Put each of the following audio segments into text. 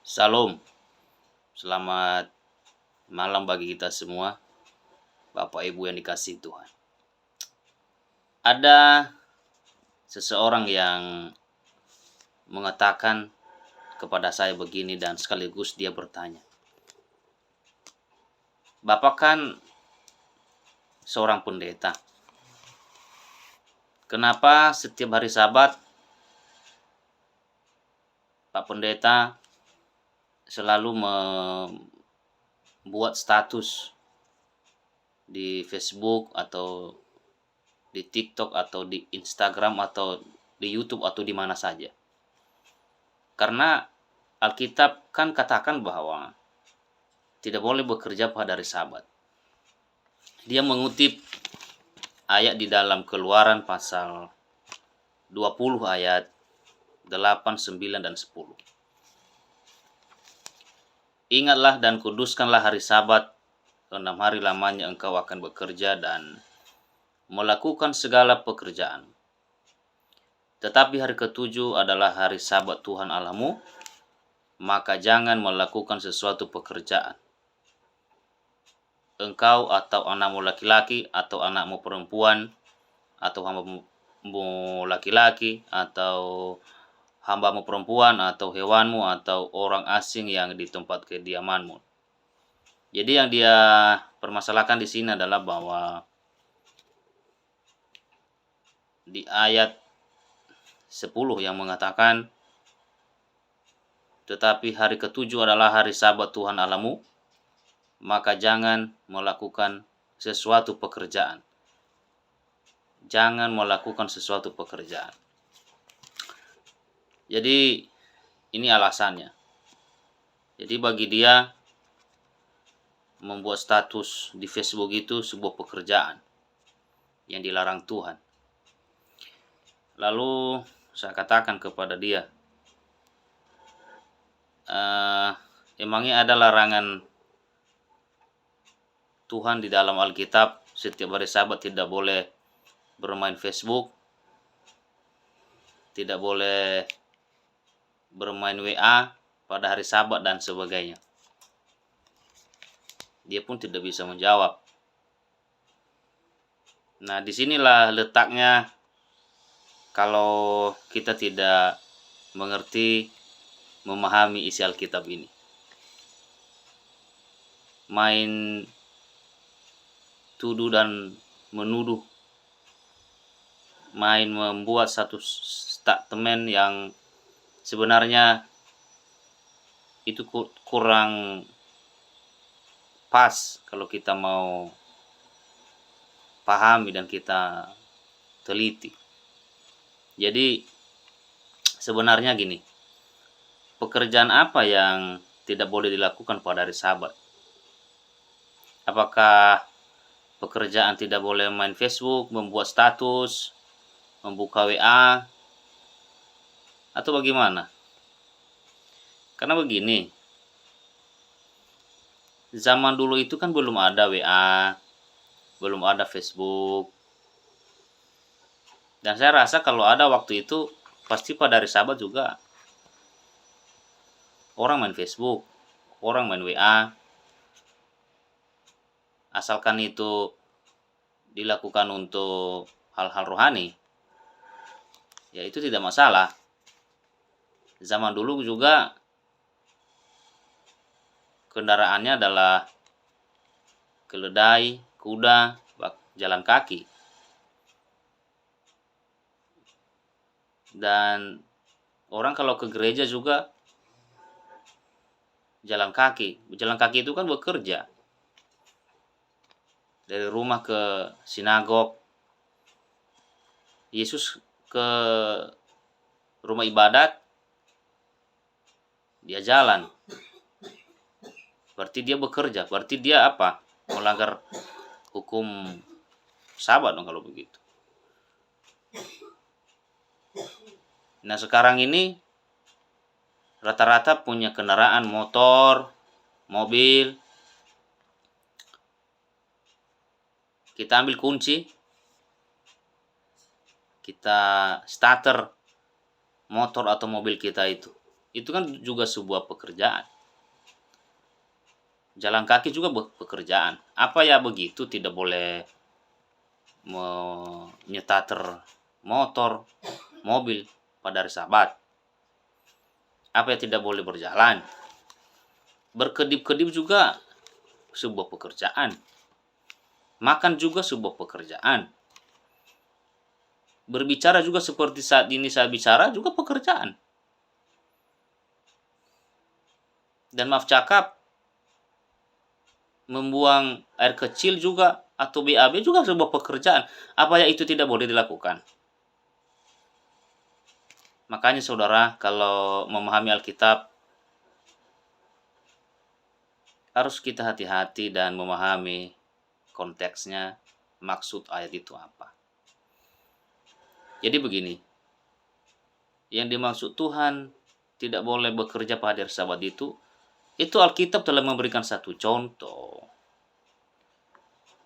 Salam, selamat malam bagi kita semua, Bapak Ibu yang dikasihi Tuhan. Ada seseorang yang mengatakan kepada saya begini dan sekaligus dia bertanya, Bapak kan seorang pendeta, kenapa setiap hari Sabat Pak Pendeta selalu membuat status di Facebook atau di TikTok atau di Instagram atau di YouTube atau di mana saja? Karena Alkitab kan katakan bahwa tidak boleh bekerja pada hari Sabat. Dia mengutip ayat di dalam Keluaran pasal 20 ayat 8, 9, dan 10. Ingatlah dan kuduskanlah hari Sabat, 6 hari lamanya engkau akan bekerja dan melakukan segala pekerjaan. Tetapi hari ketujuh adalah hari Sabat Tuhan Allahmu, maka jangan melakukan sesuatu pekerjaan. Engkau atau anakmu laki-laki atau anakmu perempuan atau hambamu laki-laki atau hambamu perempuan atau hewanmu atau orang asing yang di tempat kediamanmu. Jadi yang dia permasalahkan di sini adalah bahwa di ayat 10 yang mengatakan, tetapi hari ketujuh adalah hari Sabat Tuhan Allahmu, maka jangan melakukan sesuatu pekerjaan. Jangan melakukan sesuatu pekerjaan. Jadi ini alasannya. Jadi bagi dia membuat status di Facebook itu sebuah pekerjaan yang dilarang Tuhan. Lalu saya katakan kepada dia, emangnya ada larangan Tuhan di dalam Alkitab setiap hari Sabat tidak boleh bermain Facebook, tidak boleh bermain WA pada hari Sabat dan sebagainya? Dia pun tidak bisa menjawab. Nah, disinilah letaknya kalau kita tidak mengerti, memahami isi Alkitab ini. Main tuduh dan menuduh, main membuat satu statement yang sebenarnya itu kurang pas kalau kita mau pahami dan kita teliti. Jadi sebenarnya gini, pekerjaan apa yang tidak boleh dilakukan pada hari Sabat? Apakah pekerjaan tidak boleh main Facebook, membuat status, membuka WA, atau bagaimana? Karena begini, zaman dulu itu kan belum ada WA, belum ada Facebook. Dan saya rasa kalau ada waktu itu, pasti pada hari Sabat juga orang main Facebook, orang main WA. Asalkan itu dilakukan untuk hal-hal rohani, ya itu tidak masalah. Zaman dulu juga kendaraannya adalah keledai, kuda, jalan kaki. Dan orang kalau ke gereja juga jalan kaki. Jalan kaki itu kan bekerja. Dari rumah ke sinagog. Yesus ke rumah ibadat, dia jalan. Berarti dia bekerja. Berarti dia apa? Melanggar hukum Sabat dong kalau begitu. Nah, sekarang ini rata-rata punya kendaraan motor, mobil. Kita ambil kunci, kita starter motor atau mobil kita itu itu kan juga sebuah pekerjaan. Jalan kaki juga pekerjaan. Apa ya begitu tidak boleh menyetater motor, mobil pada hari Sabat? Apa ya tidak boleh berjalan? Berkedip-kedip juga sebuah pekerjaan. Makan juga sebuah pekerjaan. Berbicara juga seperti saat ini saya bicara juga pekerjaan. Dan maaf cakap, membuang air kecil juga atau BAB juga sebuah pekerjaan. Apa ya itu tidak boleh dilakukan? Makanya saudara, kalau memahami Alkitab harus kita hati-hati dan memahami konteksnya, maksud ayat itu apa. Jadi begini, yang dimaksud Tuhan tidak boleh bekerja pada hari Sabat itu Alkitab telah memberikan satu contoh.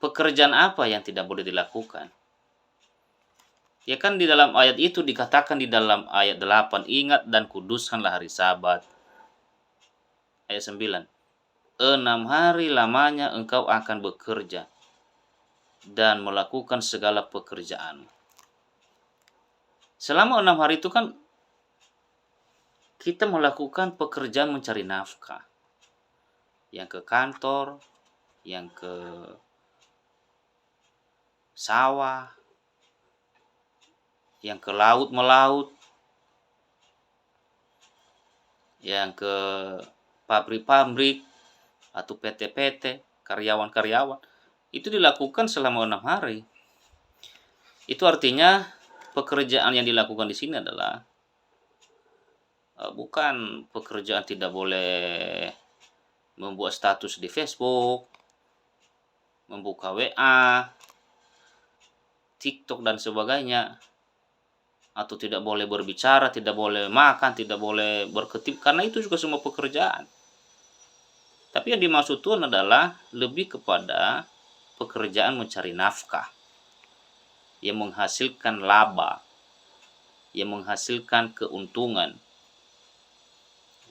Pekerjaan apa yang tidak boleh dilakukan? Ya kan di dalam ayat itu dikatakan di dalam ayat 8, ingat dan kuduskanlah hari Sabat. Ayat 9, 6 hari lamanya engkau akan bekerja dan melakukan segala pekerjaan. Selama 6 hari itu kan kita melakukan pekerjaan mencari nafkah. Yang ke kantor, yang ke sawah, yang ke laut melaut, yang ke pabrik-pabrik atau PT-PT, karyawan-karyawan. Itu dilakukan selama 6 hari. Itu artinya pekerjaan yang dilakukan di sini adalah bukan pekerjaan tidak boleh membuat status di Facebook, membuka WA, TikTok dan sebagainya, atau tidak boleh berbicara, tidak boleh makan, tidak boleh berkedip, karena itu juga semua pekerjaan. Tapi yang dimaksud Tuhan adalah lebih kepada pekerjaan mencari nafkah, yang menghasilkan laba, yang menghasilkan keuntungan.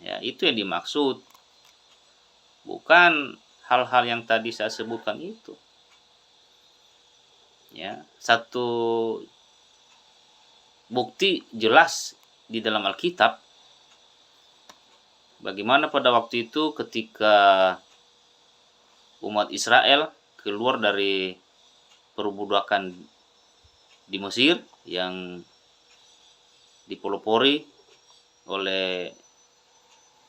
Ya, itu yang dimaksud. Bukan hal-hal yang tadi saya sebutkan itu. Ya, satu bukti jelas di dalam Alkitab bagaimana pada waktu itu ketika umat Israel keluar dari perbudakan di Mesir yang dipelopori oleh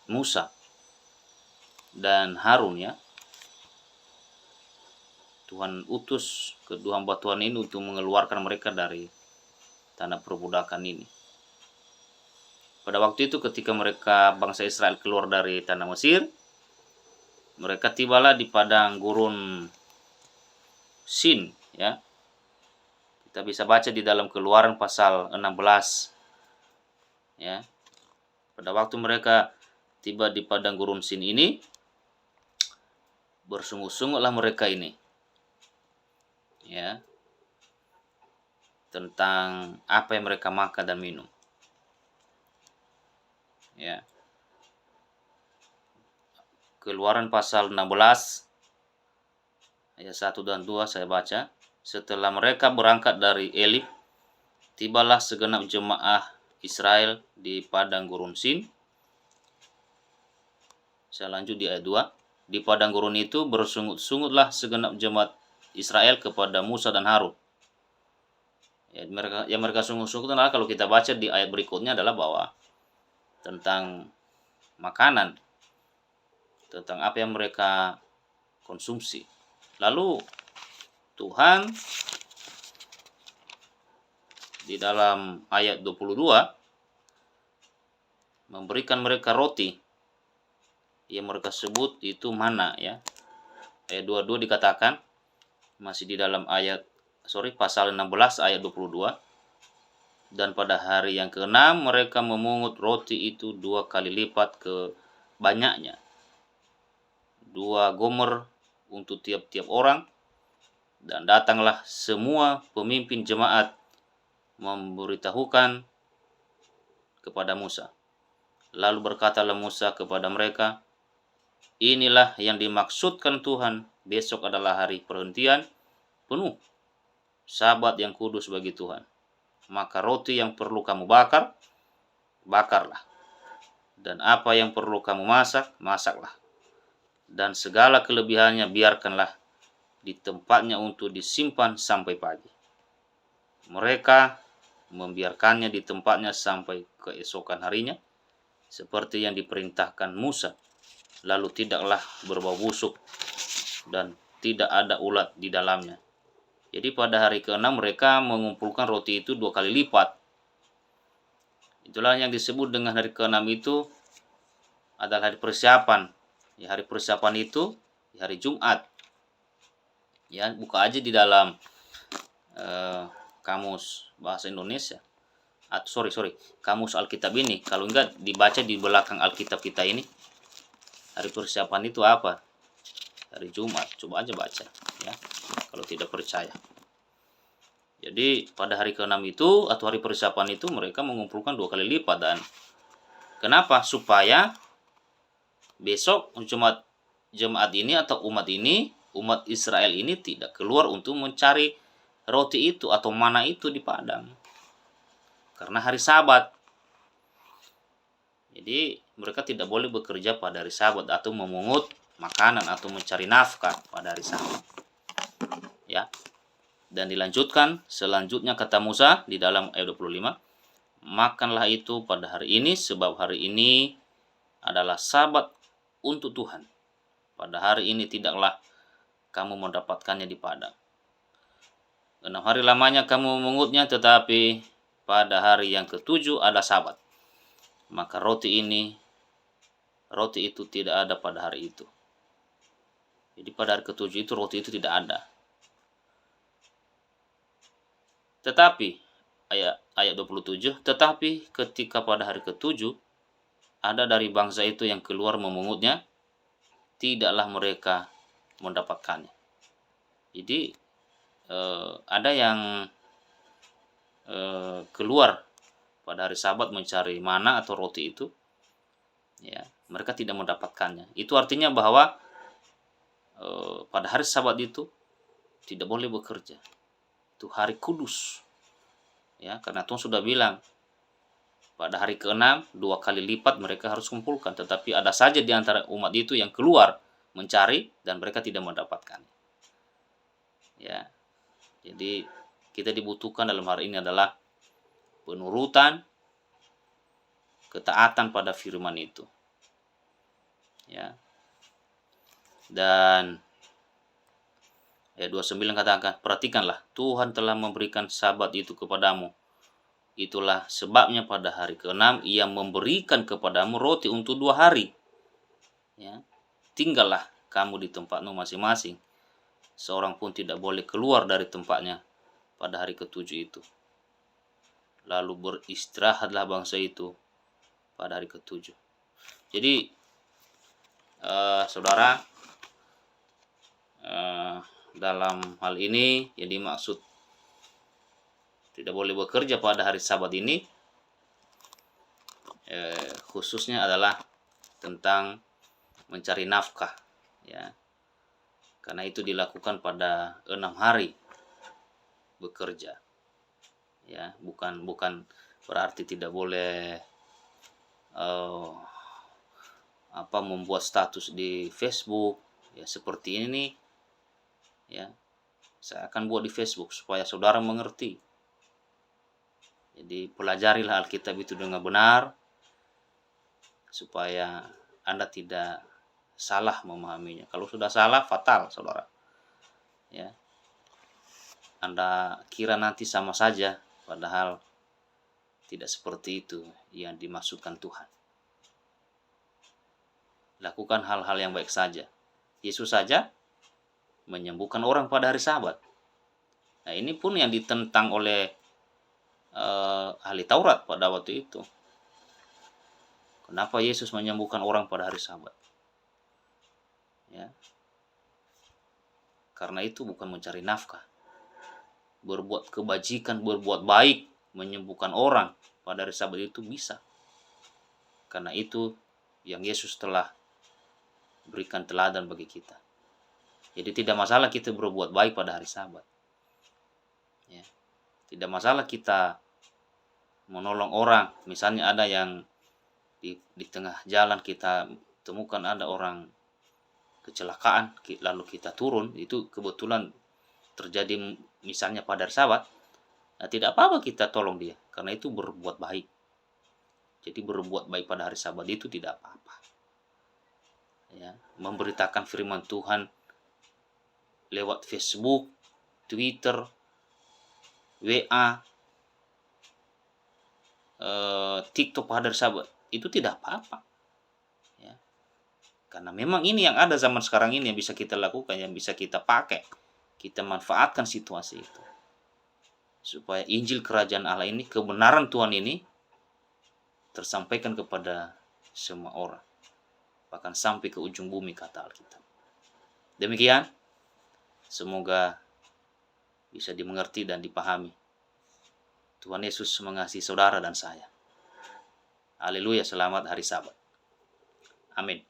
Musa dan Harun, ya. Tuhan utus kedua hamba Tuhan ini untuk mengeluarkan mereka dari tanah perbudakan ini. Pada waktu itu ketika mereka bangsa Israel keluar dari tanah Mesir, mereka tibalah di padang gurun Sin, ya. Kita bisa baca di dalam Keluaran pasal 16. Ya. Pada waktu mereka tiba di padang gurun Sin ini, bersungut-sungutlah mereka ini. Ya. Tentang apa yang mereka makan dan minum. Ya. Keluaran pasal 16 ayat 1 dan 2 saya baca. Setelah mereka berangkat dari Elim, tibalah segenap jemaah Israel di padang gurun Sin. Saya lanjut di ayat 2. Di padang gurun itu bersungut-sungutlah segenap jemaat Israel kepada Musa dan Harun. Ya, mereka sungut-sungut adalah kalau kita baca di ayat berikutnya adalah bahwa tentang makanan, tentang apa yang mereka konsumsi. Lalu Tuhan di dalam ayat 22 memberikan mereka roti yang mereka sebut itu mana, ya. Ayat 22 dikatakan masih di dalam pasal 16 ayat 22. Dan pada hari yang ke-6 mereka memungut roti itu 2 kali lipat ke banyaknya. 2 gomer untuk tiap-tiap orang. Dan datanglah semua pemimpin jemaat memberitahukan kepada Musa. Lalu berkatalah Musa kepada mereka, inilah yang dimaksudkan Tuhan, besok adalah hari perhentian penuh, Sabat yang kudus bagi Tuhan. Maka roti yang perlu kamu bakar, bakarlah. Dan apa yang perlu kamu masak, masaklah. Dan segala kelebihannya biarkanlah di tempatnya untuk disimpan sampai pagi. Mereka membiarkannya di tempatnya sampai keesokan harinya, seperti yang diperintahkan Musa. Lalu tidaklah berbau busuk dan tidak ada ulat di dalamnya. Jadi pada hari ke-6 mereka mengumpulkan roti itu 2 kali lipat. Itulah yang disebut dengan hari ke-6 itu adalah hari persiapan. Ya, hari persiapan itu di hari Jumat. Ya, buka aja di dalam kamus bahasa Indonesia. Kamus Alkitab ini. Kalau enggak dibaca di belakang Alkitab kita ini. Hari persiapan itu apa? Hari Jumat. Coba aja baca ya. Kalau tidak percaya. Jadi pada hari ke-6 itu atau hari persiapan itu mereka mengumpulkan 2 kali lipat. Dan kenapa? Supaya besok jemaat ini atau umat Israel ini tidak keluar untuk mencari roti itu atau mana itu di padang. Karena hari Sabat. Jadi mereka tidak boleh bekerja pada hari Sabat atau memungut makanan atau mencari nafkah pada hari Sabat. Ya. Dan dilanjutkan selanjutnya kata Musa di dalam ayat 25, makanlah itu pada hari ini sebab hari ini adalah Sabat untuk Tuhan. Pada hari ini tidaklah kamu mendapatkannya di padang. 6 hari lamanya kamu memungutnya, tetapi pada hari yang ke-7 ada Sabat. Maka roti itu tidak ada pada hari itu. Jadi pada hari ke-7 itu roti itu tidak ada. Tetapi ayat 27, tetapi ketika pada hari ke-7 ada dari bangsa itu yang keluar memungutnya, tidaklah mereka mendapatkannya. Jadi ada yang keluar pada hari Sabat mencari mana atau roti itu, ya, mereka tidak mendapatkannya. Itu artinya bahwa pada hari Sabat itu tidak boleh bekerja. Itu hari kudus. Ya, karena Tuhan sudah bilang pada hari ke-6 2 kali lipat mereka harus kumpulkan, tetapi ada saja di antara umat itu yang keluar mencari dan mereka tidak mendapatkan. Ya. Jadi kita dibutuhkan dalam hari ini adalah penurutan, ketaatan pada firman itu. Ya. Dan ayat 29 katakan, perhatikanlah, Tuhan telah memberikan Sabat itu kepadamu. Itulah sebabnya pada hari ke-6 ia memberikan kepadamu roti untuk 2 hari. Ya. Tinggallah kamu di tempatmu masing-masing. Seorang pun tidak boleh keluar dari tempatnya pada hari ke-7 itu. Lalu beristirahatlah bangsa itu pada hari ke-7. Jadi saudara, dalam hal ini yang dimaksud tidak boleh bekerja pada hari Sabat ini khususnya adalah tentang mencari nafkah, ya, karena itu dilakukan pada 6 hari bekerja, ya, bukan berarti tidak boleh membuat status di Facebook, ya, seperti ini. Ya, saya akan buat di Facebook supaya saudara mengerti. Jadi pelajarilah Alkitab itu dengan benar supaya Anda tidak salah memahaminya. Kalau sudah salah, fatal, saudara. Ya, Anda kira nanti sama saja, padahal tidak seperti itu yang dimaksudkan Tuhan. Lakukan hal-hal yang baik saja. Yesus saja menyembuhkan orang pada hari Sabat. Nah, ini pun yang ditentang oleh ahli Taurat pada waktu itu. Kenapa Yesus menyembuhkan orang pada hari Sabat? Ya. Karena itu bukan mencari nafkah. Berbuat kebajikan, berbuat baik, menyembuhkan orang pada hari Sabat itu bisa. Karena itu yang Yesus telah berikan teladan bagi kita. Jadi tidak masalah kita berbuat baik pada hari Sabat. Ya. Tidak masalah kita menolong orang. Misalnya ada yang di tengah jalan kita temukan ada orang kecelakaan, lalu kita turun, itu kebetulan terjadi misalnya pada hari Sabat. Nah, tidak apa-apa kita tolong dia, karena itu berbuat baik. Jadi berbuat baik pada hari Sabat itu tidak apa-apa. Ya, memberitakan firman Tuhan lewat Facebook, Twitter, WA, TikTok pada hari Sabat itu tidak apa-apa. Ya. Karena memang ini yang ada zaman sekarang ini yang bisa kita lakukan, yang bisa kita pakai, kita manfaatkan situasi itu supaya Injil Kerajaan Allah ini, kebenaran Tuhan ini tersampaikan kepada semua orang, bahkan sampai ke ujung bumi, kata Alkitab. Demikian, semoga bisa dimengerti dan dipahami. Tuhan Yesus mengasihi saudara dan saya. Haleluya, selamat hari Sabat. Amin.